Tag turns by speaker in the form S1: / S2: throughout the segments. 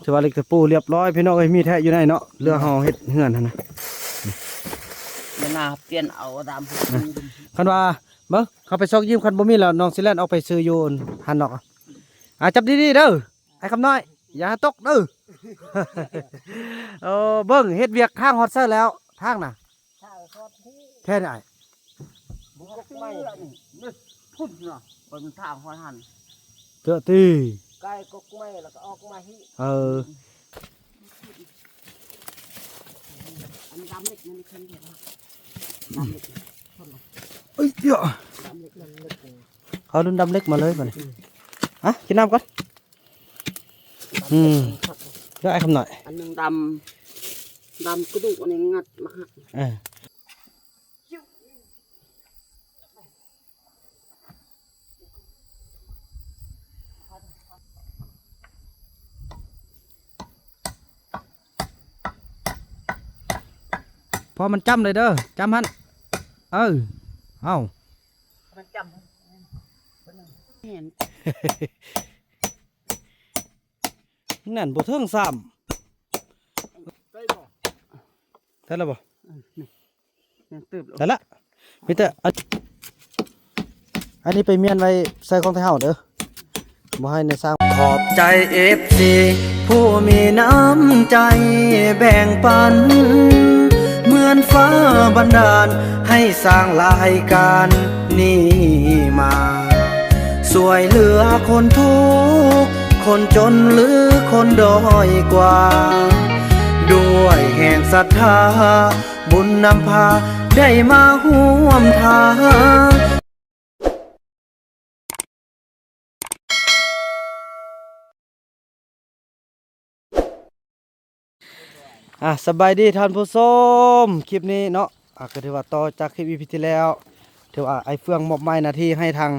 S1: ถือว่าเล็กตะปูเรียบร้อยพี่น้องเอ้ยมีแท้อยู่ในเนาะเรือเฮาเฮ็ดเฮือนหั่นนะ
S2: เวลาเปลี่ยนเอาตาม
S1: คันว่าเบิ่งเขาไปซอกยิ้มคันบ่มีแล้วน้องสิแล่นเอาไปซื้ออยู่หันนอกจับดีๆเด้อไอ้คำน้อยอย่าตกเด้อ เบิ่งเฮ็ดเวียกทางฮอดเซอร์แล้วทางน่ะแค่ไหน
S2: บุกไม่นี่พุ่นเนาะบนทางหัวหัน
S1: เจอตี
S2: ใกล้กกไม่แล้วก็ออกมาฮิอันดำเล็กมันขึ้นเดียวดำเล็ก
S1: เอ้ยเดี๋ยว
S2: ดำเล็กมันเล็ก
S1: เอารุ่นดำเล็กมาเลยมาเลยกินน้ำก่อนเดี๋ยวไอ้คำหน่อย
S2: อันนึงดำกระดูกอันนี้งัดมาหัก
S1: พอมันจำเลยเด้อจำฮันเอา
S2: มันจำเห็น
S1: นั่นบ่เทิงซ้ำได้แล้วบ่ได้ละมีแต่อันนี้ไปเมียนไว้ใส่ของไทยเฮาเด้อบ่ให้ในสร้างขอบใจ FC ผู้มีน้ำใจแบ่งปันเหมือนฟ้าบันดาลให้สร้างรายการนี้มาสวยเหลือคนทุกข์คนจนหรือคนด้อยกว่าด้วยแห่งศรัทธาบุญนำพาได้มาร่วมทางสบายดีท่านผู้ชมคลิปนี้เนาะก็ถือว่าต่อจากคลิปEPที่แล้วถือว่าไอ้เฟืองมอบหมายหน้าที่ให้ทาง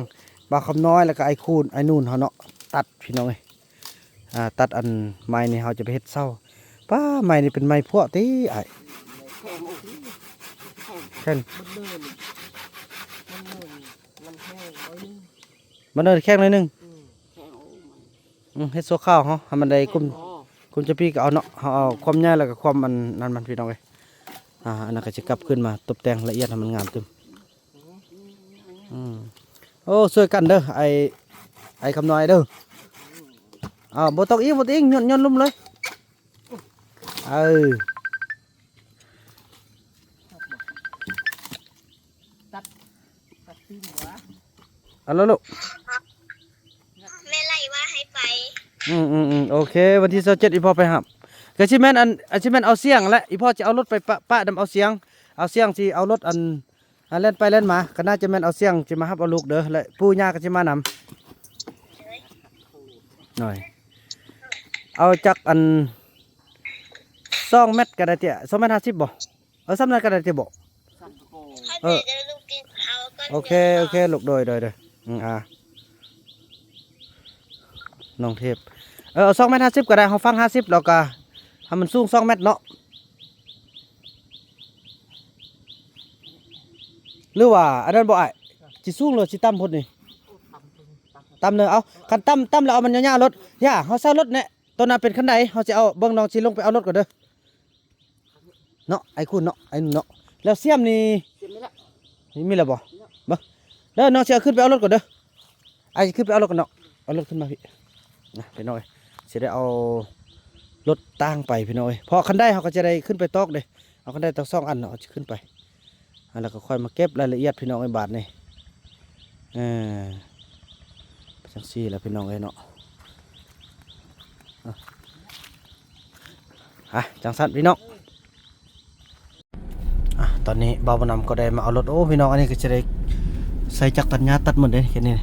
S1: บ่าวคำน้อยแล้วก็ไอ้คูนไอ้นู่นเขาเนาะตัดพี่น้องเอ้ยตัดอันไม้นี่เขาจะไปเฮ็ดเศร้าป้าไม้นี่เป็นไม้พวกตีไอ้แค่มันเดินแข้งหน่อยนึงเฮ็ดโซ่ข้าวเขาให้มันได้คุณจะพี่ก็เอาเนาะเอาความใหญ่แล้วก็ความมันนั่นมันพี่น้องเอ้ยอันนั้นก็จะกลับขึ้นมาตกแต่งละเอียดให้มันงามตึมโอ้ช่วยกันเด้อไอ้คำน้อยเด้อบ่ต้องอีกย่นลุ่มเลยเอาแล้วลูก
S3: แม่ไล่ว่าให้ไป
S1: โอเควันที่27อีพ่อไปหับก็ชิแม่นชิแม่นเอาเสียงและอีพ่อจะเอารถไปปะดำเอาเสียงสิเอารถอันเล่นไปเล่นมาก็น่าจะแม่นเอาเสียงจะมาฮับเอาลูกเด้อและปู่ย่าก็จะมานำหน่อยเอาจักอัน2 เม็ดก็ได้เตี้ย2 เม็ด50บ่ซ้ำนั้นก็ได้เตี้ยบ่โอเคลูกโดยน้องเทพเอา2 เม็ด50ก็ได้เขาฟัง50แล้วก็ให้มันสูง2 เม็ดเนาะหรือว่าอันนั้นบ่ไอ้สิสูงหรือสิต่ำพุ่นนี่ต่ำเลยเอาคันต่ำแล้วเอามันยาวๆรถย่าเขาใส่รถเนี่ยตัวนั้นเป็นคันใดเขาจะเอาเบิ่งน้องสิลงไปเอารถก่อนเด้อเนาะไอ้คุณเนาะไอ้นุ่นเนาะแล้วเสียมนี่มีแล้วบ่เด้อน้องสิเอาขึ้นไปเอารถก่อนเด้อไอ้ขึ้นไปเอารถก่อนเนาะเอารถขึ้นมาพี่นะพี่น้อยสิได้เอารถตั้งไปพี่น้อยพอคันใดเขาก็จะได้ขึ้นไปตอกเด้เอาคันใดตอก2 อันเนาะขึ้นไปแล้วก็ค่อยมาเก็บรายละเอียดพี่น้องไอ้บาทนี่จังซี่แหละพี่น้องไอ้เนาะจังสันพี่น้องตอนนี้บ่าวบ่นำก็ได้มาเอารถโอ้พี่น้องอันนี้ก็จะได้ใส่จักรตัดหญ้าตัดหมดเลยแค่นี้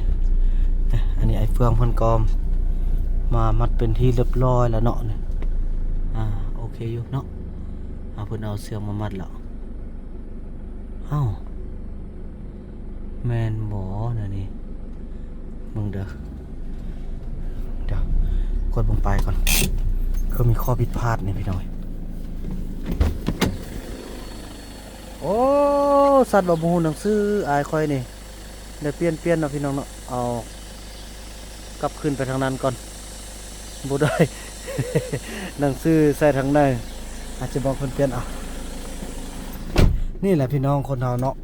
S1: อันนี้ไอ้เฟืองเพิ่นก็มามัดเป็นที่เรียบร้อยแล้วเนาะเนี่ยโอเคอยู่เนาะเพิ่นเอาเสือมามัดแล้วแมนหมอน่ะนี่มึงเดี๋ยวกดลงไปก่อนคือมีข้อผิดพลาดนี่พี่น้อยโอ้สัตว์บ่ฮู้หนังสืออายค่อยนี่เดี๋ยวเปลี่ยนเนาะพี่น้องเนาะเอากลับขึ้นไปทางนั้นก่อนบ่ได้ หนังสือใส่ทางในอาจจะบอกคนเปลี่ยนเอานี่แหละพี่น้องคนเราเนาะ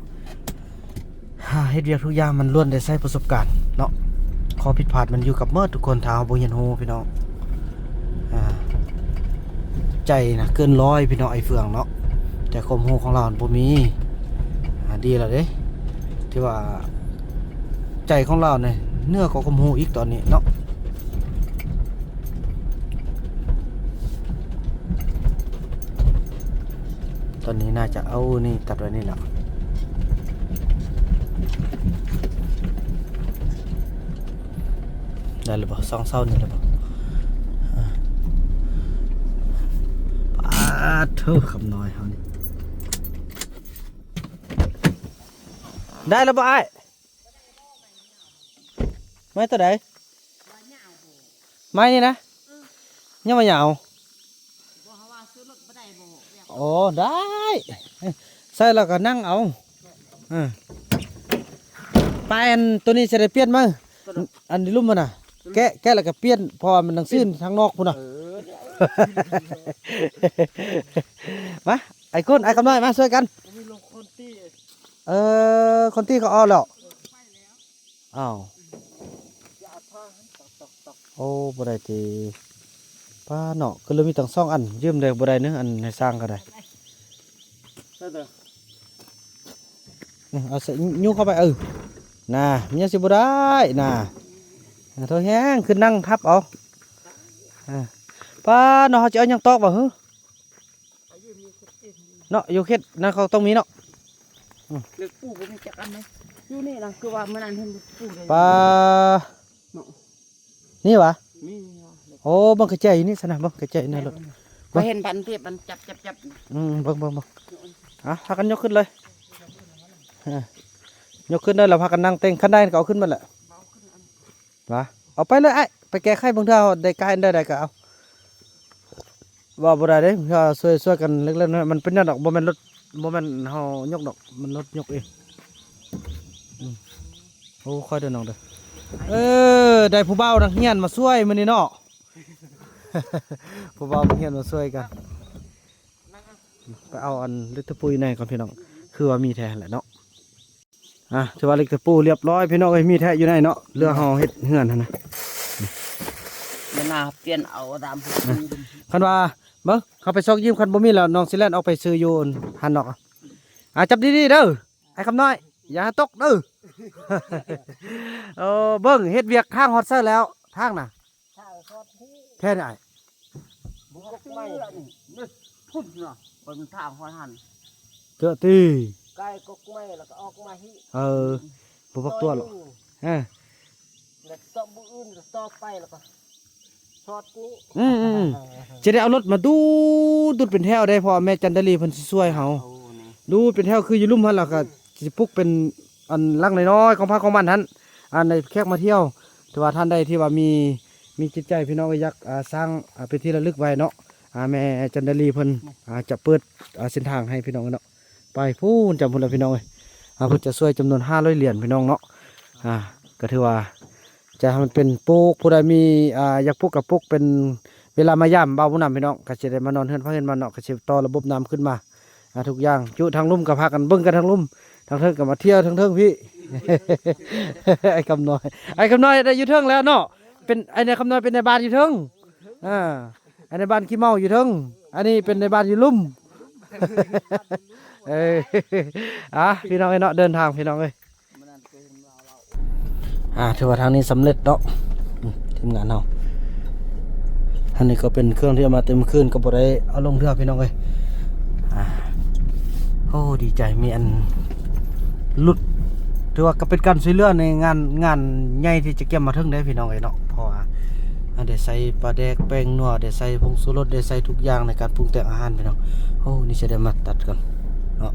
S1: เฮ็ดเวียกทุกอย่างมันล้วนได้ใช้ประสบการณ์เนาะข้อผิดพลาดมันอยู่กับเมื่อทุกคนถ้าเฮาบ่เรียนรู้พี่น้องใจนะเกินร้อยพี่น้องไอ้เฟืองเนาะแต่ความรู้ของเราบ่มีดีแล้วเด้ที่ว่าใจของเราเนี่ยเนื้อก็ความรู้อีกตอนนี้เนาะตอนนี้น่าจะเอานี่ตัดไว้นี่แหละได้หรือเปล่า2เส้านี่หรือเปล่าปาดเถอะคำน้อยเฮานี่ได้แล้วบ่อ้ายไม้ตัวใดไม้นี่นะยังไม่ยาวโอ้ได้ใส่แล้วก็นั่งเอาปลายอันตัวนี้จะได้เปลี่ยนมั้งอันนี้ลุ่มมันน่ะแกะแล้วก็เปลี่ยนเพอมันหนังซื่นทางนอกพุ่นน่ะมาไอ้คนไอ้คำน้อยมาช่วยกันคนที่เขาเอาแล้วอ้าวโอ้บ่ได้ตีป้าเนาะก็เลยมีตั้ง2อันยืมได้บ่ได้นึงอันให้สร้างก็ได้เอาใส่ยุเข้าไปน่ะมันยังสิบ่ได้น่ะโทษแห้งขึ้นนั่งทับเอาป้าเนาะเขาจะเอาหยังตอกบ่ฮึเนาะอยู่เขตนั่นเขาต้องมีเนาะ
S2: เล็กปูบ่มีจักอันไหมอยู่นี่นะคือว่ามื้อนั้นเห็นปูเลย
S1: ป้านี่วะ
S2: มี
S1: โอ้บังกระเจยนี่สนะบังกระเจยนี่รถ
S2: บ่เห็นบันเทียบมันจับ
S1: บังพากันยกขึ้นเลยยกขึ้นได้แล้วพากันนั่งเต็งขั้นได้ก็เอาขึ้นมาแหละวะเอาไปเลยไอ้ไปแก้ไขบางเท่าได้กายได้ก็เอาว่าบ่ได้เด้เราช่วยกันเล็กๆน้อยมันเป็นนั่นดอกบ่แม่นรถบ่แม่นเฮายกดอกมันรถยกเองโอ้ค่อยเดินน้องเด้อได้ผู้เบานักเรียนมาช่วยมื้อนี้เนาะ ผู้เบานักเรียนมาช่วยกันไปเอาอันลิตรปุ๋ยในก่อนพี่น้องคือว่ามีแท้แหละเนาะถือว่าลิตรปุ๋ยเรียบร้อยพี่น้องเอ้ยมีแท้อยู่ในเนาะเรือเฮาเฮ็ดเฮือนหั่นนะ
S2: มันน่าเปลี่ยนเอาตาม
S1: คันว่าเบิ่งเขาไปซอกยิ้มคันบ่มีแล้วน้องสิแล่นออกไปซื้ออยู่หันนอกจับดีๆเด้อไอ้คำน้อยอย่าตกเด้อ เบิ่งเฮ็ดเวียกข้างฮอตเซอร์แล้วทางน่ะแค่ไหน
S2: บุกไม่นี่พุ่นเนาะบนทางฮอดหัน
S1: เจอตี
S2: ใกล้กกไม้แล้วก็ออกมาฮิ
S1: บ่พักตัวหรอก
S2: แล้วต่อบุอื่นต่อไปแล้วก็ทอดนี้
S1: จะได้เอารถมาดูดเป็นแถวได้พอแม่จันดาลีเพิ่นสิช่วยเฮาดูเป็นแถวคืออยู่ลุ่มหั่นแล้วก็สิปลุกเป็นอันลักน้อยๆของพระของมันหั่นอันในแขกมาเที่ยวแต่ว่าท่านใดที่ว่ามีจิตใจพี่น้องอยากสร้างเป็นที่ระลึกไว้เนาะแม่จันดาลีเพิ่นจะเปิดเส้นทางให้พี่น้องเนาะไปพูนจำพุ่นละพี่น้องเอ้ยเพิ่นจะช่วยจำนวน500เหรียญพี่น้องเนาะก็ถือว่าจะให้มันเป็นปลูกผู้ใดมีอยากปลูกกับปลูกเป็นเวลามาย่ำเบาผู้นำพี่น้องก็จะได้มานอนเฮือนพักเฮือนมันเนาะก็จะต่อระบบน้ำขึ้นมาทุกอย่างจุทางลุ่มกับพากันเบิ้งกันทางลุ่มทางเทิงกับมาเที่ยวทางเทิงพี่ ไอ้คำน้อยได้อยู่เทิงแล้วเนาะเป็นไอ้ในคำน้อยเป็นในบ้านอยู่เทิงไอ้ในบ้านขี้เมาอยู่เทิงอันนี้เป็นในบ้านอยู่ลุ่ม พี่น้องไอ้เนาะเดินทางพี่น้องเอ้ยถือว่าทางนี้สำเร็จเนาะทีมงานเราอันนี้ก็เป็นเครื่องที่เอามาเต็มคืนก็บ่ได้เอาลงเรือพี่น้องเอ้ยโอ้ดีใจมีอันหลุดถือว่าก็เป็นการช่วยเหลือในงานใหญ่ที่จะเก็บมาถึงได้พี่น้องเอ้ยเนาะเพราะว่าได้ใส่ปลาแดกแป้งนัวได้ใส่ผงชูรสได้ใส่ทุกอย่างในการปรุงแต่งอาหารพี่น้องโอ้นี่จะได้มาตัดกันเนาะ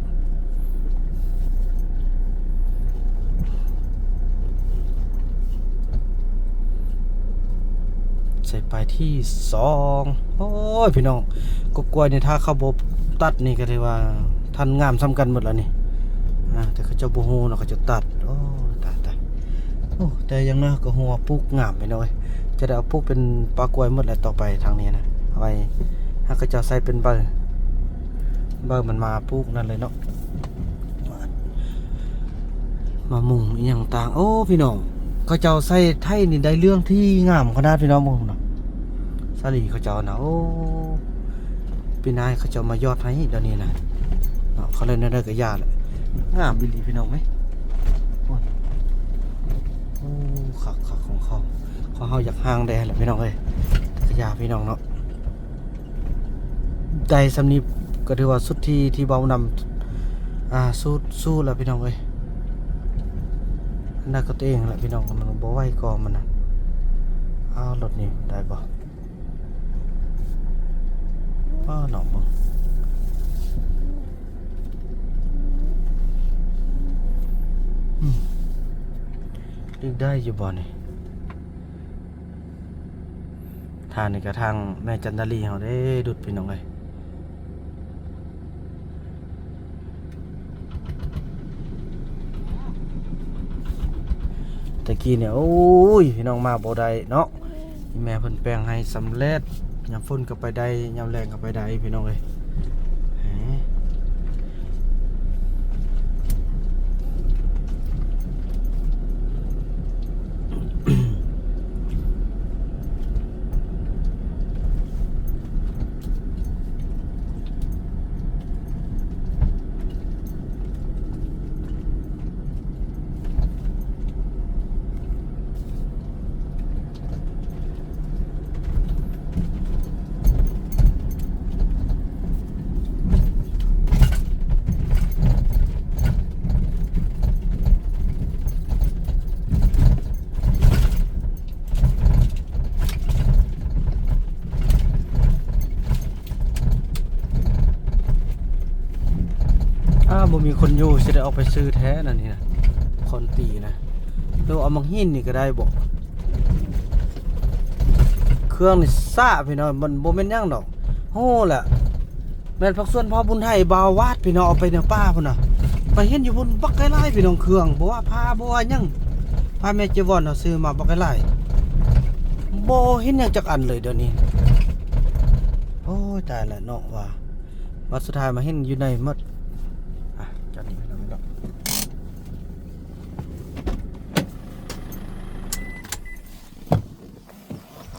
S1: ใส่ไปที่2โอ้ยพี่น้องก็กล้วยนี่ถ้าเขาบบตัดนี่ก็ถือว่าทันงามซ้ำกันหมดแล้วนี่แต่เขาจะโบโฮเนาะเขาจะตัดโอ้ตายโอ้แต่ยังนะก็หัวปลูกงามไปหน่อยจะได้เอาปลูกเป็นปลากล้วยหมดแล้วต่อไปทางนี้นะ ม้ถ้าก็จะใส่เป็นเบอร์มันมาปลูกนั่นเลยเนาะมามุงอีหยังต่างโอ้พี่น้องเขาเจ้าใส่ไทยนี่ได้เรื่องที่งามขนาดพี่น้องมึงเนาะสาลีเขาเจ้านะโอ้พี่นายเขาเจ้ามายอดให้เดี๋ยวนี้นะเนาะเขาเล่นได้กับยาเลยงามบิลีพี่น้องไหมโอ้ขักของเขาอยากห่างได้แหละพี่น้องเอ้ยกระยาพี่น้องเนาะได้สำนีก็ถือว่าสุดที่เบานำสู้แล้วพี่น้องเอ้ยนั่นก็ตัวเองแหละพี่น้องมันบ่ไหวก่อมันนะเอารถนี่ได้บ่หนอกมึงดึกได้อยู่บ่นี่ทางนี่ก็ทางแม่จันทรีเขาได้ดุดพี่น้องเลยตะกี้เนี่ยโอ้ยพี่น้องมาบ่ได้เนาะแม่เพิ่นแปลงให้สำเร็จยามฝนก็ไปได้ยามแรงก็ไปได้พี่น้องเลยบ่มีคนอยู่สิได้ออกไปซื้อแท้นั่นนี่นะคนตีนะแล้วเอามังหินนี่ก็ได้บ่เครื่องนี่ซ่าพี่น้องมันบ่แม่นหยังดอกโหแหละแม่นพักส่วนพ่อบุญไทยบาวาดพี่น้องเอาไปในป่าพุ่นน่ะไปเห็นอยู่บนบักไก่ลายพี่น้องเครื่องบ่ว่าพาบ่ว่าหยังพาแม่เจวอนเอาซื้อมาบักไก่ลายบ่เห็นหยังจักอันเลยเดี๋ยวนี้โอ้ยตายแล้วเนาะว่าสุดท้ายมาเห็นอยู่ในหมดจัดนี่แล้ว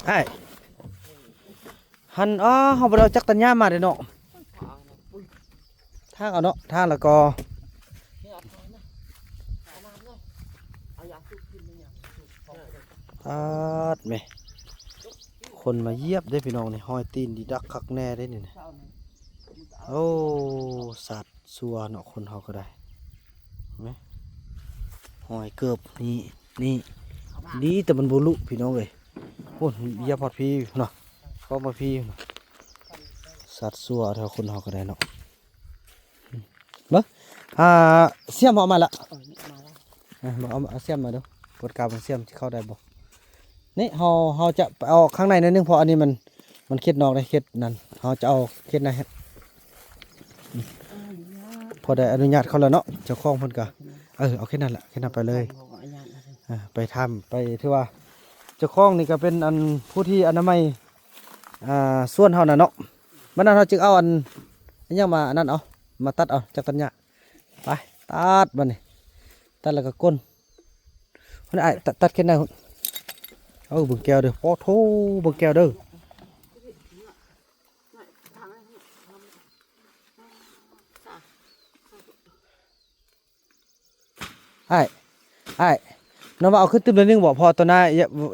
S1: ไอ้หันเฮาบ่ได้จักตัญญามาเด้เนาะทางเอาเนาะทางแล้วก็แม่คนมาเยียบได้พี่น้องนี่ห้อยตีนดีดักคักแน่ได้นี่โอ้สัตว์สัวเนาะคนเฮาก็ได้ไหมหอยเกือบนี่ดีแต่มันบุลุพี่น้องเลยโอ้ยยาพอดพี่เนาะก็มาพี่สัตว์สัวแถวคนเฮาก็ได้เนาะเบ้อเสียมเอามาละเอาเสียมมาดูปวดกาบเสียมเข้าได้บ่นี่เฮาจะเอาข้างในนิดนึงเพราะอันนี้มันเข็ดนอกได้เข็ดนั่นเฮาจะเอาเข็ดในพอได้อนุญาตเขาแล้วเนาะเจ้าของเพิ่นก็เอาแค่นั้นแหละแค่นั้นไปเลยไปทำไปที่ว่าเจ้าของนี่ก็เป็นอันผู้ที่อนามัยส่วนเฮาน่ะเนาะมันนั้นเฮาจึงเอาอันยังมาอันนั้นเอามาตัดเอาจากตัญญาไปตัดบัดนี้ตัดแล้วก็ก้นคนไอ้ตัดแค่นั้นเบิ่งแก้วเด้อโอ้โธ่เบิ่งแก้วเด้อไอ้น้องว่าเอาขึ้นตึ้มเลยนึงบอกพอตอนนั้น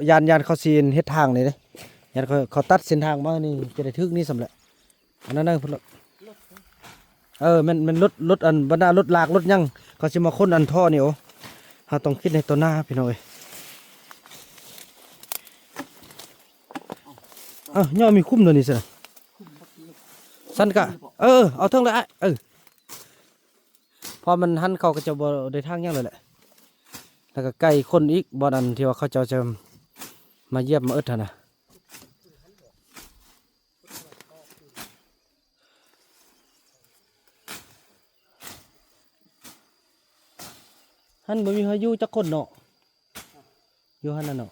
S1: ยานเขาซีนเฮ็ดทางเลยเด้ยานเขาตัดเส้นทางมานี่จะได้ทึกนี่สำเร็จอันนั้นพุ่นมันรถอันบรรดารถลากรถยังเขาสิมาค้นอันท่อนี่โอ้เฮาต้องคิดในตัวหน้าพี่น้อยย่อมีคุ้มตัวนี้สิสั้นกะเอาเทิงเลยพอมันหันเขาก็จะบ่ได้ทางยังเลยแหละแล้วก็ไก่คนอีกบ่อนันที่ว่าเขาจะมาเยียบมาอึดนะหันบ่มีอายุจักคนเนาะอยู่หันนั่นเนาะ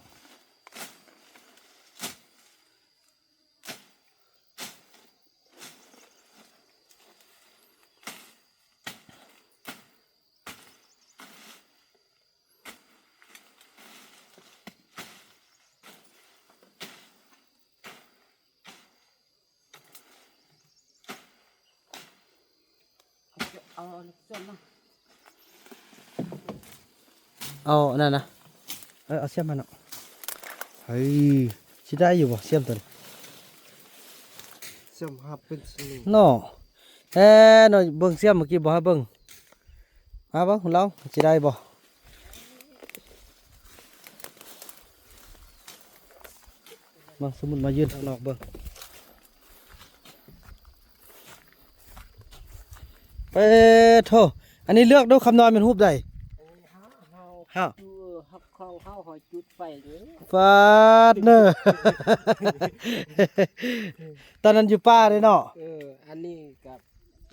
S2: เอาส่วนนะ
S1: เอาอันนั่นนะเอาเสียมมันเนาะเฮ้ยสิได้อยู่บ่เสียมตัวนี้
S2: เสียมหับเป็นสนิม
S1: เนาะหน่อยเบิ่งเสียมเมื่อกี้บ่ให้เบิ่งมาเบิ่งของเราสิได้บ่มาสมมุติมายืนข้างนอกเบิ่งไปโธ่อันนี้เลือกดูคำนวณเป็นรูปใด
S2: เฮาฮับของเฮาหอยจุดไฟนี่
S1: ฟาดเนอ ตอนนั้นอยู่ป่าเลยเนาะ
S2: อันนี้กับ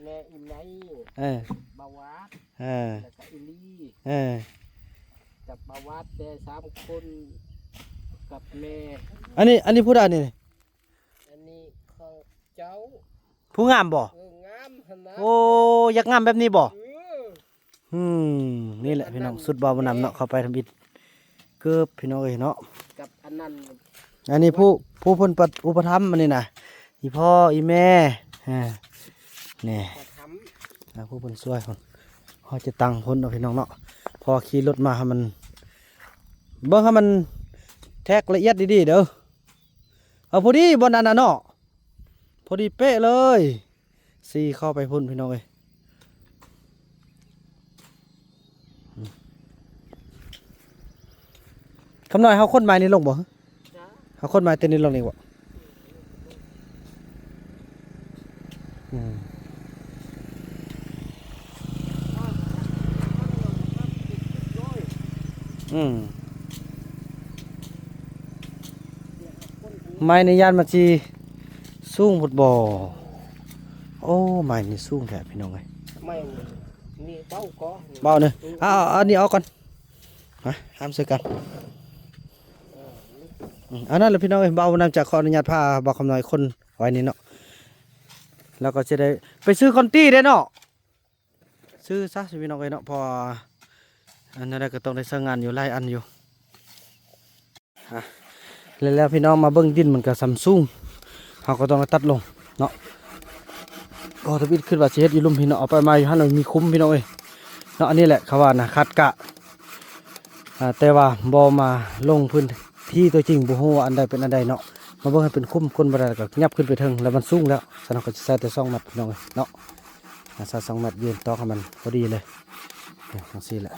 S2: แม่อิมไน
S1: เออ
S2: บาวาด
S1: เออ
S2: แล้วก็อิลี
S1: เออ
S2: กับบาวาดแต่3คนกับแม่
S1: อันนี้ผู้ใดนี่
S2: อันนี้ของเจ้า
S1: ผู้งามบ่
S2: งามหั่นนะ
S1: โอ้อยากงามแบบนี้บ่
S2: เออ
S1: นี่แหละพี่น้องสุดบ่าวบ่นำเนาะเข้าไปทำอิฐเกือบพี่น้องเอ้ยเนาะ
S2: กับอันนั้น
S1: อันนี้ผู้เพิ่นอุปถัมภ์อันนี้น่ะอีพ่ออีแม่นี่
S2: จะทำ
S1: ผู้เพิ่นช่วยเพิ่นเฮาจะตั้งเพิ่นเนาะพี่น้องเนาะพอขี่รถมาให้มันเบิ่งให้มันแทกละเอียดดีๆเด้อเอาพอดีบ่นั่นน่ะเนาะพอดีเป๊ะเลยสีเข้าไปพุ่นพี่น้องเอ้ยคำน้อยเฮาคนไม้นี่ลงบ่
S2: จ้า
S1: เฮาคนไม้ตัวนี้ลงนี่บ่อืมไม้ในยานมันสิสูงหมดบ่โอ้ไม้นี่สูงแท้พี่น้องเอ้ย
S2: ไม่นี่เบ้าก็
S1: เบาเนอะเอาอันนี้เอาก่อนมาห้ามซื้อกันอันนั้นแหละพี่น้องเอ้ยเบานำจากขออนุญาตพาบ่าวคำน้อยคนไว้นี่เนาะแล้วก็จะได้ไปซื้อคอนตี้ได้เนาะซื้อซะสิพี่น้องเอ้ยเนาะพออันนั้นก็ต้องได้ซื้องานอยู่หลายอันอยู่ฮะแล้วพี่น้องมาเบิ่งดินมันก็ซัมซุงเขาก็ต้องตัดลงเนาะก็ทบิดขึ้นว่าสิเฮ็ดอยู่ลุ่มพี่น้องเอาไปมาอยู่หั่นมีคุ้มพี่น้องเอ้ยเนาะอันนี้แหละเขาว่านะคัดกะแต่ว่าบ่มาลงพื้นที่ตัวจริงบ่ฮู้ว่าอันใดเป็นอันใดเนาะมาเบิ่งให้เป็นคุ้มคนบ่ได้ก็ยับขึ้นไปถึงแล้วมันสูงแล้วฉะนั้นก็จะใส่แต่2เมตรพี่น้องเอ้ยเนาะใส่2เมตรยืนต่อให้มันพอดีเลยจังซี่แหละ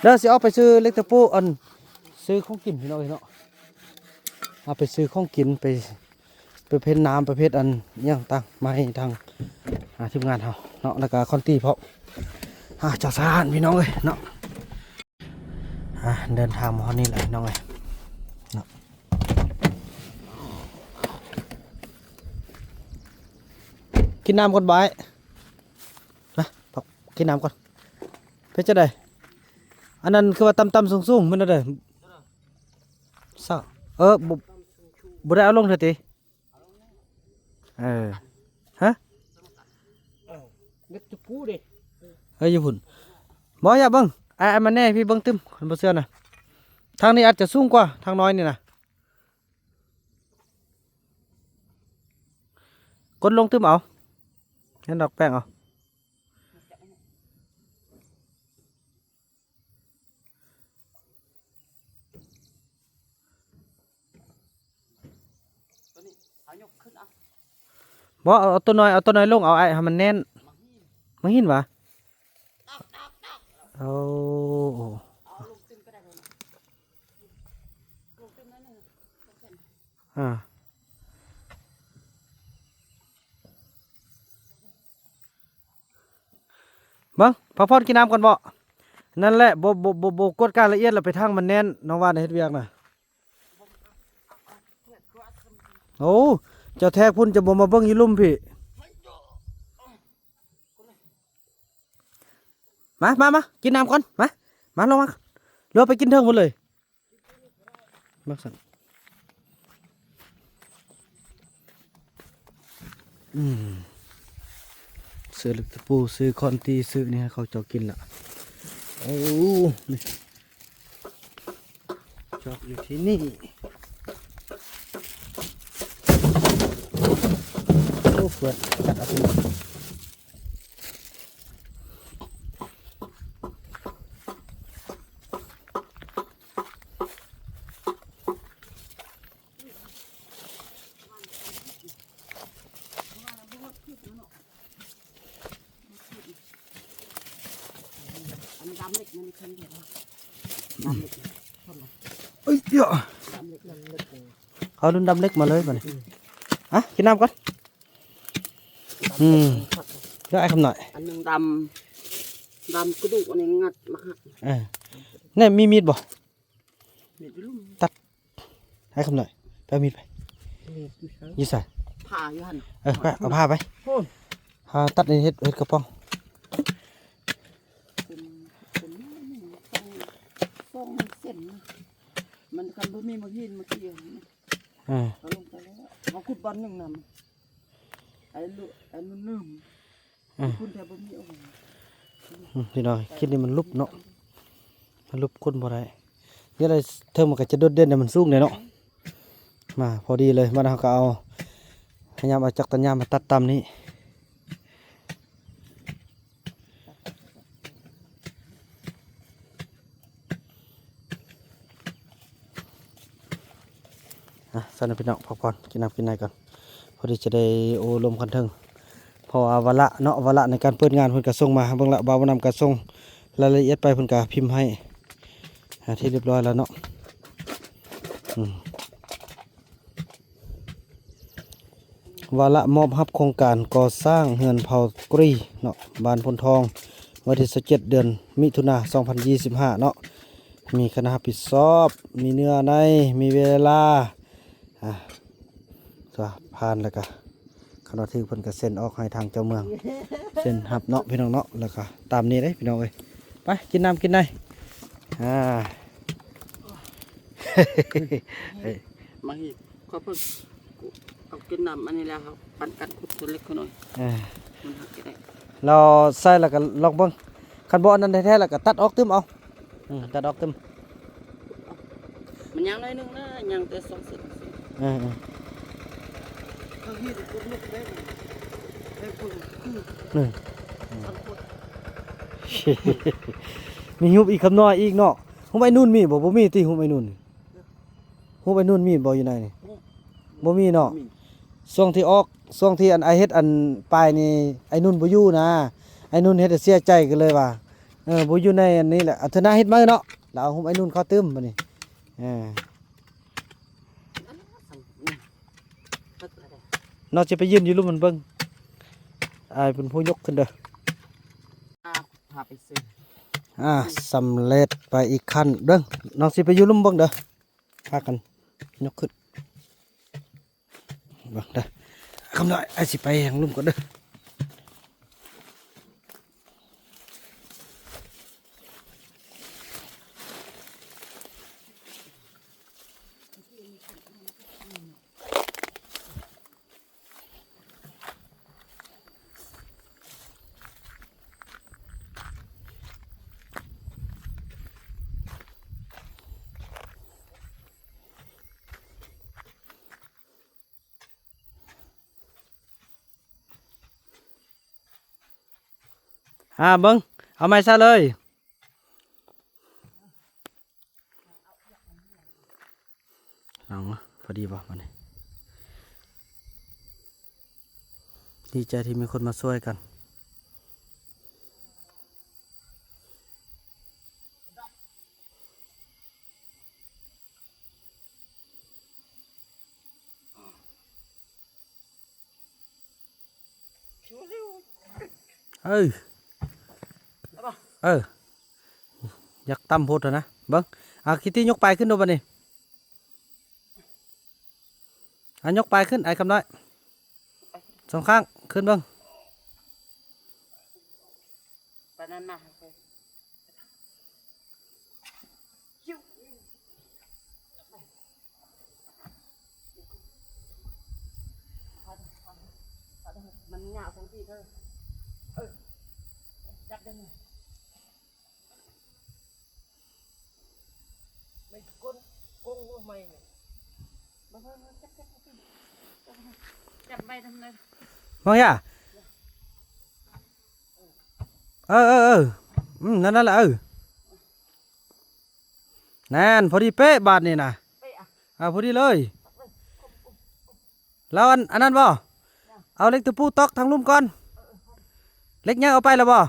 S1: เดี๋ยวสิเอาไปซื้อเล็กตะปูอันซื้อของกินพี่น้องเอ้ยเนาะเอาไปซื้อของกินไปเพ็ดน้ำประเภทอันย่างตั้งมาให้ทางทีมงานเฮาเนาะแล้วก็คอนตี้เพาะจัดสารพี่น้องเอ้ยเนาะเดินทางมาฮอดนี่แหละน้องเอ้ยเนาะกินน้ำก่อนบ่ายนะกินน้ำก่อนเพื่อจะได้อันนั้นคือว่าต่ำๆสูงๆมันอะไรเศร้าบ่ได้เอาลงเถอะติฮะ
S2: เล็กจะพูดดิ
S1: เฮ้ยญี่ปุ่นบ่อย่าเบิ่งไอ้มันแน่พี่เบิ่งตึมคนบ่เชื่อน่ะทางนี้อาจจะสูงกว่าทางน้อยนี่น่ะกดลงตึมเอาเห็นดอกแป้งเอาบ่เอาตัวน้อยลงเอาไอ้ให้มันแน่นมาหินวะเอาบังพักผ่อนกินน้ำก่อนบ่นั่นแหละบ่กดการละเอียดแล้วไปทางมันแน่นน้องว่าในเฮ็ดเวียกน่ะโอ้เจ้าแทกพุ่นจะบ่มาเบิ่งอยู่ลุ่มพี่มากินน้ำก่อนมาลงมาเรือไปกินเทิงหมดเลยมาสั่นซื้อลูกตะปูซื้อคอนตีซื้อนี่ให้เขาจอกกินละโอ้นี่จอกอยู่ที่นี่โอ้เปิดจัดเอาไป
S2: ำเล็กมันคันเดียวดำเล็กคนละ
S1: เอ้ยเดี๋ยว
S2: ดำเล็กเล็ก
S1: เอารุ่นดำเล็กมาเลยมาเนี่ยอ่ะกินน้ำก่อนเดี๋ยวไอ้คำหน่อย
S2: อันนึงดำกระดูกอันนี้งัดมาหัก
S1: เนี่ยมีมีดบ่
S2: มีดลุ่ม
S1: ไอ้คำหน่อยไปเอามีดไปยี่ใส่
S2: ผ่าอยู่หัน
S1: ไปเอาผ้าไป
S2: โอ้ย
S1: ตัดในเฮ็ดกระป๋อง
S2: เป็นต้องเส้นนะมันคันบ่มีมาหินมาเกี่ยวนะ เขาลงไปแล้วเขาขุดบอลหนึ่งนำไอ้นุ่นนึ่มคุณแทบบ่มีเอาไว้
S1: พี่น้อยคิดนี่มันลุบเนาะมันลุบคนบ่ได้เนี่ยอะไรเธอมันก็จะโดดเด่นแต่มันสูงเลยเนาะมาพอดีเลยมาเราก็เอาพยายามเอาจักรตันยามมาตัดตามนี้สนับพี่น้องพักผ่อนกินน้ำกินไหนก่อนพอดีจะได้โอลมกันถึงเพราะว่าวาระเนาะวาระในการเปิดงานเพิ่นก็ส่งมาเบิ่งละบ่าวนำก็ส่งรายละเอียดไปเพิ่นก็พิมพ์ให้ที่เรียบร้อยแล้วเนาะวาระมอบรับโครงการก่อสร้างเฮือนเผากรีเนาะบ้านพลทองวันที่17 เดือนมิถุนายน 2025 เนาะมีคณะรับผิดชอบมีเนื้อในมีเวลาก็ผ่านแล้วก็คณะที่เพิ่นก็เซ็นออกให้ทางเจ้าเมืองเซ็นหับเนาะพี่น้องเนาะแล้วก็ตามนี้เด้พี่น้องเอ้ยไปกินน้ำกินได้
S2: มาหิก็เพิ่งเอากินน้ำอันนี้แล้วครับปันกันขุดตัวเล็กเขาหน่อยมันหักได้
S1: เราใส่แล้วก็ลองเบิ่งคันบ่อันนั้นแท้ๆแล้วก็ตัดออกตึมเอาตัดออกตึม
S2: มันยังน้อยนึงนะยังแต่2 เซนเขาหิ้วขุดเล็กได้ได้ขุดคือสังขุด
S1: มีหุบอีกคำน้อยอีกเนาะหุบไอ้นู่นมีบ่มีติหุบไอ้นู่นหุบไอ้นู่นมีบ่อยู่ไหนนี่บ่มีเนาะช่วงที่ออกช่วงที่อันไอเฮ็ดอันปลายนี่ไอ้นู่นบ่อยู่นะไอ้นู่นเฮ็ดให้เสียใจกันเลยว่าบ่อยู่ในอันนี้แหละอัธนาเฮ็ดมาเนาะแล้วเอาหุบไอ้นู่นเข้าตึมบัดนี้นอกจะไปยืนอยู่ลุ่มมันเบิ่งอ้ายเป็นผู้ยกขึ้นเด้อ
S2: พาไปซื้อ
S1: สำเร็จไปอีกขั้นเด้อน้องสิไปอยู่ลุ่มเบิ่งเด้อพากันยกขึ้นเบิ่งเด้อคำน้อยไอ้สิไปแห่งลุ่มก่อนเด้อเบิ่งเอาไม้ซะเลยเอาพอดีป่ะวันนี้ดีใจที่มีคนมาช่วยกันอยากตั้มโพดนะเบิ้งคิตตี้ยกไปขึ้นดูบันนี้ยกไปขึ้นไอ้คำน้อยสองข้างขึ้นเบิ้ง
S2: ปนันนะมันเหงาทั้งที่เธอจับได้ไหมไม่ก้นกุ้งว่าไม่เนี่ยมาจับไปทำไง
S1: มองย่านั่นแหละนั่นพอดีเป๊ะบาทนี่นะพอดีเลยแล้วอันนั้นบ่เอาเล็กตะปูตอกทางลุ่มก่อนเล็กยังเอาไปแล้วบ่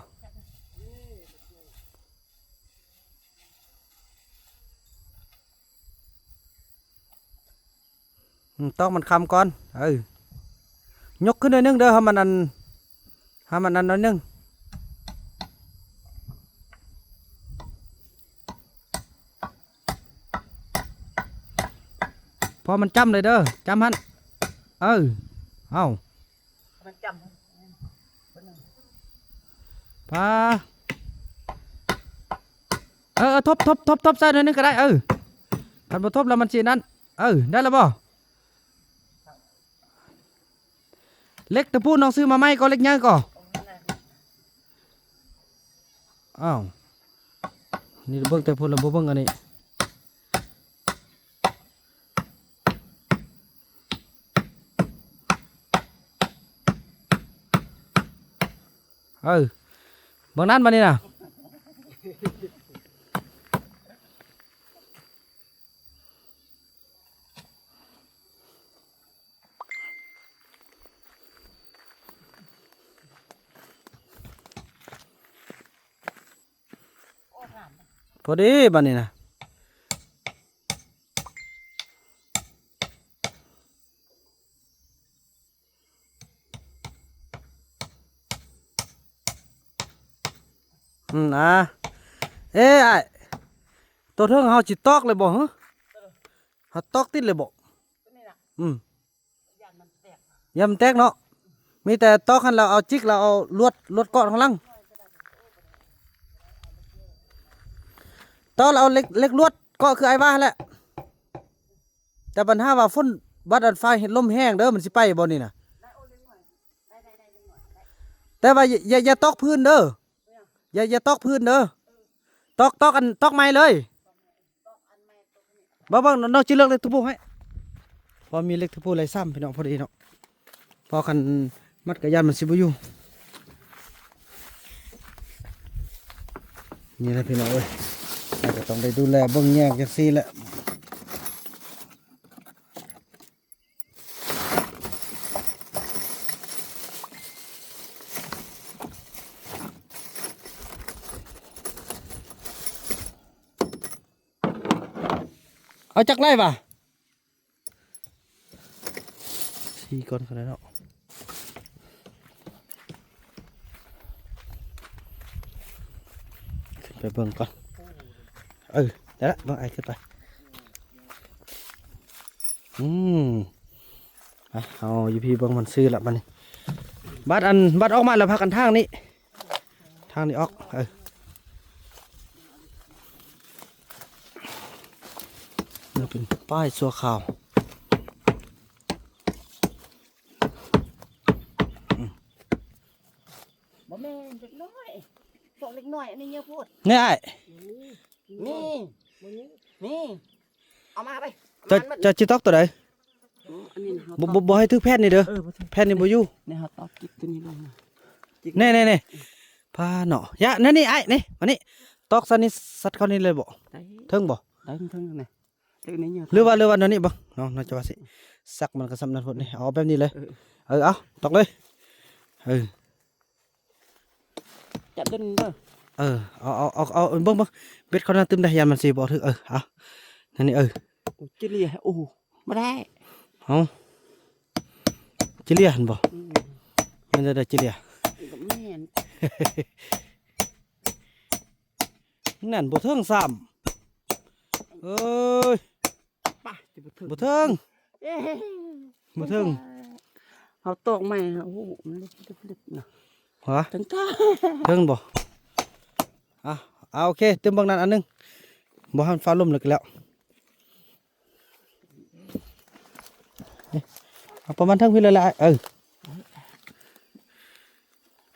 S1: ต้องมันคำก่อนยกขึ้นหน่อยนึงเด้อให้มันอันหน่อยนึงพอมันจำเลยเด้อจำหันเอา
S2: มันจำ
S1: พาทบใส่หน่อยนึงก็ได้คันบ่ทบแล้วมันสินั่นได้แล้วบ่เล็กตะปูน้องซื้อมาไหมก็เล็กใหญ่ก็อ้าวนี่เบิ่งแต่พูดแล้วบ่เบิ่งอันนี้เบิ่งนั้นมานี่น่ะพอดีบัดนี้นะไอ้ตัวเทิงเฮาจิตอกเลยบ่ฮะเฮาตอกติดเลยบ่ยามแตกเนาะมีแต่ตอกหันเราเอาจิกเราเอาลวดเกาะข้างหลังตอกเราเอาเล็กลวดเกาะคือไอ้ว่าแหละแต่ปัญหาว่าฝนบัดอันไฟเห็นลมแห้งเด้อมันสิไปบ่นี่น่ะแต่ว่าอย่าตอกพื้นเด้ออย่าตอกพื้นเด้อตอกอันตอกไม้เลยบ่น้องจิเลือกเล็กทุบให้พอมีเล็กทุบไรซ้ำพี่น้องพอดีเนาะพอกันมัดกระยานมันสิบอยู่นี่แหละพี่น้องเอ้ยก็ต้องได้ดูแลเบิ่งแยกจังซี่แหละเอาจักไล่ป่ะสี่ก้อนขนาดนั้นขึ้นไปเบิ่งก่อนได้ละเบิ่งไอ้ขึ้นไปเอาอยู่พี่เบิ่งมันซื้อละมันนี่บัดออกมาแล้วพักกันทางนี้ออกนี่เป็นป้ายชัวข่าว
S2: บ่แม่นเล็กน้อยพวกเล็กน้อยอันนี้เยอะพูด
S1: นี่ไอ้
S2: นี่เอามาไป
S1: จะจิตอกตัวใด
S2: อันนี้นะ
S1: บ่ให้ทึกแพทย์นี่เด้อแพทย์นี่บ่อยู่
S2: เนี่ยเขาตอกกิ๊กตัวนี้ลง
S1: นี่พาเนาะยะนั่นนี่ไอ้นี่มานี่ตอกซันนี่สัตว์เขานี่เลยบ่
S2: ได้
S1: เทิงบ่
S2: ได้เท่งนี่เล็กนี้เยอะ
S1: หรือว่านั่นนี่บ่น้องจะว่าสิสักมันก็สำนักพุ่นนี่เอาแบบนี้เลยเอาตอกเลย
S2: จับเดินเด้อ
S1: เอาเบิ่งเบ็ดเขาน่าตึมได้ยันมันสิบ่ถึกเอานั่นนี่
S2: จิเลียโอ้ไม่ได้
S1: เอาจิเลียหั่นบ่มันจะได้จิเลีย
S2: แม่น
S1: นั่นบ่เทิงซ้ำ
S2: ป่ะ
S1: บ่เทิงบ่เทิง
S2: เขาตอกใหม่โอ้โหมันเล็กๆนะ
S1: ฮะ
S2: ถึงท่า
S1: เทิงบ่โอเคเติมบางนั้นอันนึงบ่ให้มันฟ้าลมเลยแล้วเอาประมาณทั้งพี่เลยละ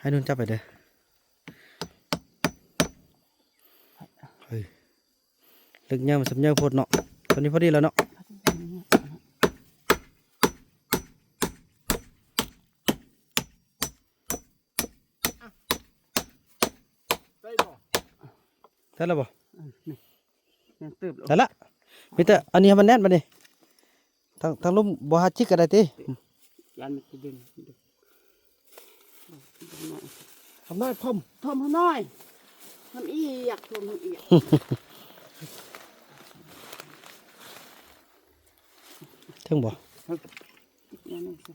S1: ให้นุ่นจับไปเด้อลึกเงี้ยมันสับเงี้ยโพดเนาะตอนนี้พอดีแล้วเนาะได้แล้วบ่ได้ละมีแต่อันนี้มันแน่นมาดิทางลุ่มบ่หาจิกก็ได้ติ
S2: ยันมันจะดึง
S1: ทำน้อยพม
S2: ทำน้อยทำอีอยากทำอีอยาก
S1: ถึงบ่
S2: อย่างนี้สิ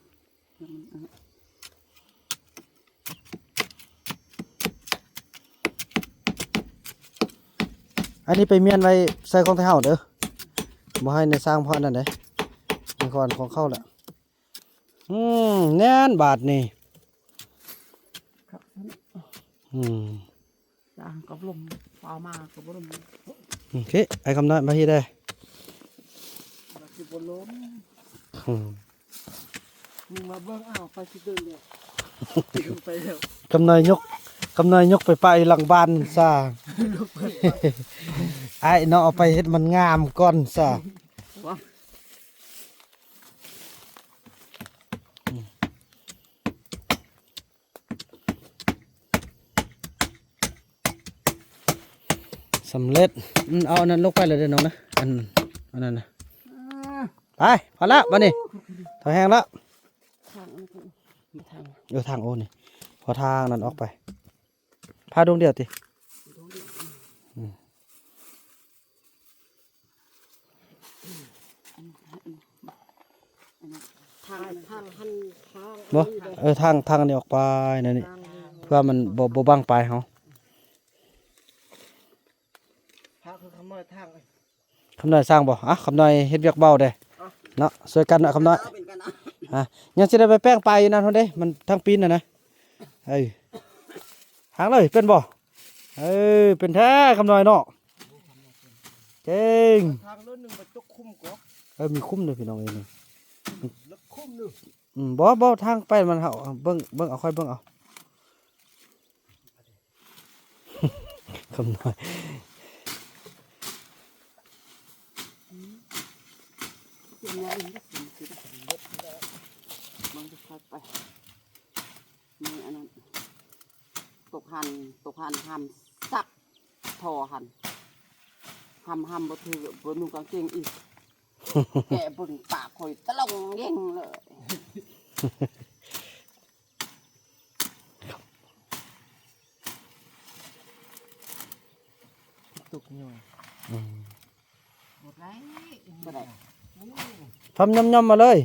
S1: อันนี้ไปเมียนไว้ใส่ของไทยเฮาเด้อบ่ให้ในสร้างเพราะนั่นเด้ในก่อนของเข้าแหละแน่นบาทนี่
S2: ครับ จางกับลมฟ้ามากับลม
S1: โอเคไอ้คำน้อยมาที่ได้
S2: สิบลม
S1: อืม
S2: มึงมาเบิ่งอ้าวไปสิเดินเลยไปแล้ว
S1: คำน้อยยกไปหลังบ้านซะ ไอ้เนาะเอาไปเฮ็ดมันงามก่อนซะ
S2: วะ
S1: สำเร็จเอาอันนั้นลงไปเลยเด้อน้องนะอันนั้นนะไปพอละบัดนี้ถอยแห้งแล้ว
S2: ทางอันนี้มีทาง
S1: ทางโอ้นี่พอทางนั้นออกไปพาดวงเดียวติ
S2: ทางหันทาง
S1: บ่ทางอันนี้ออกไปนั่นนี่เพื่อมันบ่บังปลายเฮา
S2: พาคือคำว่าทาง
S1: คำน้อยสร้างบ่คำน้อยเฮ็ดเวียกเบาเด้เนาะช่วยกันเนาะคำน้อยยังสิได้ไปแป้งปลายอยู่นั่นพุ่นเด้มันทั้งปีนน่ะนะหางเลยเป็นบ่เป็นแท้คำน้อยเนาะเก่ง
S2: ทางรถหนึ่งไปจกคุ้มก็
S1: มีคุ้มด้วยพี่น้องเอ้ยนี่
S2: รถคุ้มหนึ่ง
S1: บ่ทางไปมันเฮาเบิ่งเอาค่อยเบิ่งเอา คำน้อย
S2: เป็นไงมันจะพัดไปนี่อันนั้นตกหันทำซักทอหันทำบ่ถือบนนุ่งกางเกงอีก แกบนปากคอยตะลงเย่งเลยตุกหน่อยหมดไรบ่ได้
S1: ทำย่อมๆมาเลย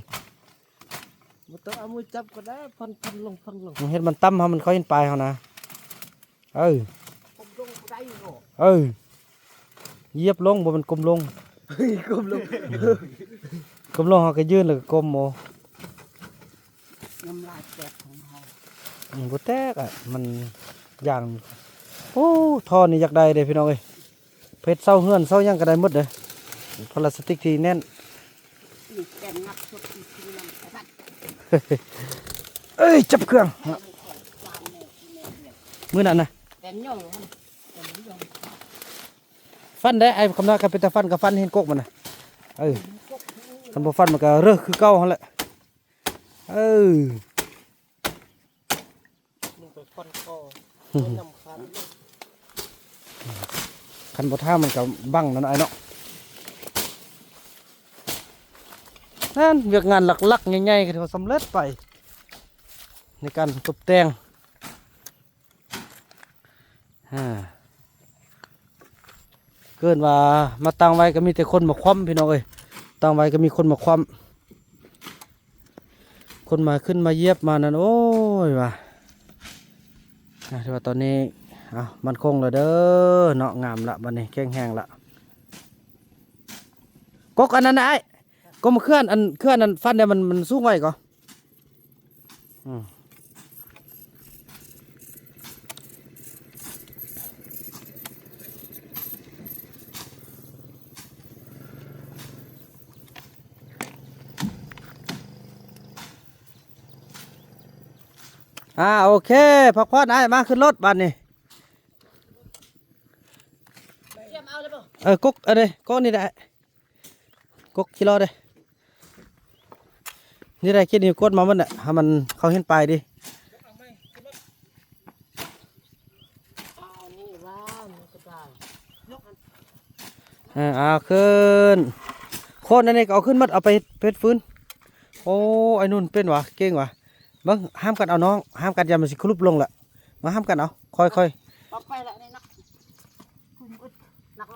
S2: บ่ต้องเอามือจับก็ได้พันลง
S1: เฮ็ดมันต่ำเฮามันค่อยเห็นปลายเฮานะ
S2: ผมลงได้อยู่เนาะ
S1: เหยียบลงบ่มันกลมลง
S2: ก้มลง
S1: กลมลงเฮาก็ยืนแล้วก็กลมโอ
S2: น้ำลายแตกของเฮา
S1: บ่แตกมันอย่างโอ้ท่อนี่อยากได้เด้พี่น้องเอ้ยเพชรเซาเฮือนเซาหยังก็ได้หมดเด้พลาสติกที่แน่น
S2: นี่แกนงับสุดอีกทีนึงไปบัด
S1: จับเครื่องมื้อนั้นน่ะ
S2: แกนย่อง
S1: ฟันได้ไอ้คำนั้นก็เป็นตาฟันกับฟันเห็นกกมันน่ะคันบ่ฟันมันก็เร่อคือเก่าหั่นแหละ
S2: มึงไปฟันคอน้ำคัน
S1: คันบ่ท่ามันก็บังนั่นไอ้เนาะนั่นเวียกงานหลักๆใหญ่ๆก็ถือว่าสำเร็จไปในการตกแต่งเกินว่ามาตั้งไว้ก็มีแต่คนมาคว่ำพี่น้องเอ้ยตั้งไว้ก็มีคนมาคว่ำคนมาขึ้นมาเยียบมานั่นโอ้ยว่ะถือว่าตอนนี้มันคงแล้วเด้อเนาะงามละบัดนี้แข็งแห้งละกกอันนั้นนะไอ้ก็มาเคลื่อนอันฟันเนี่ยมันสูงไว้ก่อนโอเคพักผ่อนไอ้มาขึ้นรถบัดนี้กกอันนี้กกนี่ได้กกกิโลได้นี่ได้คิดนี่กดมามันน่ะให้มันเขาเห็นปลายดิเอาขึ้นโคนอันนี้ก็เอาขึ้นมัดเอาไปเพชรฟื้นโอ้ไอ้นุ่นเป็นวะเก่งวะเบิ้งห้ามกันเอาน้องห้ามกันอย่ามันสิคลุบลงละมาห้ามกันเอาค่อย
S2: ออกไปละนี่นักนักร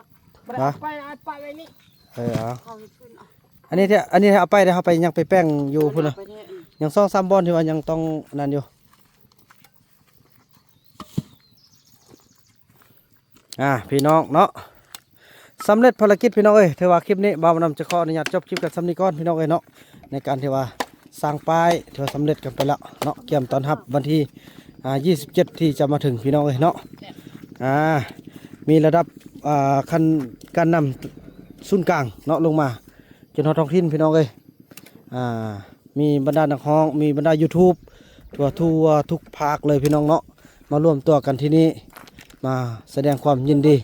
S2: ถ
S1: นะ
S2: ไปไว้นี่
S1: เอา
S2: เขาขึ้นเอา
S1: อันนี้ที่อันนี้เอาไปเดี๋ยวเอาไปยังไปแป้งอยู่พุ่นน่ะ
S2: ไปเนี่ย
S1: ยัง2-3บอนที่ว่ายังต้องนั่นอยู่พี่น้องเนาะสำเร็จภารกิจพี่น้องเอ้ยถือว่าคลิปนี้บ่าวนำจะขออนุญาตจบคลิปกันสำนี้ก่อนพี่น้องเอ้ยเนาะในการที่ว่าสร้างป้ายถือว่าสำเร็จกันไปแล้วเนาะเกี่ยมตอนรับวันที่27ที่จะมาถึงพี่น้องเอ้ยเนาะมีระดับคันการนำศูนย์กลางเนาะลงมาจนฮอดท้องถิ่นพี่น้องเอ้ยมีบรรดานักร้องมีบรรดา YouTube ทั่วทุกภาคเลยพี่น้องเนาะมารวมตัวกันที่นี่มาแสดงความยินดี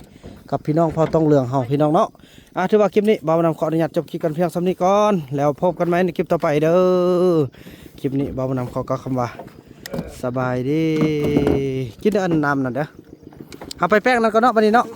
S1: กับพี่น้องพ่อต้องเหลืองเฮาพี่น้องเนาะถือว่าคลิปนี้บ่าวนำขออนุญาตจบคลิปกันเพียงสำนี้ก่อนแล้วพบกันไหมในคลิปต่อไปเด้อคลิปนี้บ่าวนำขอกล่าวคำว่าสบายดีกินอันน้ำนั่นเด้อเอาไปแป้งนั่นก็เนาะบัดนี้เนาะ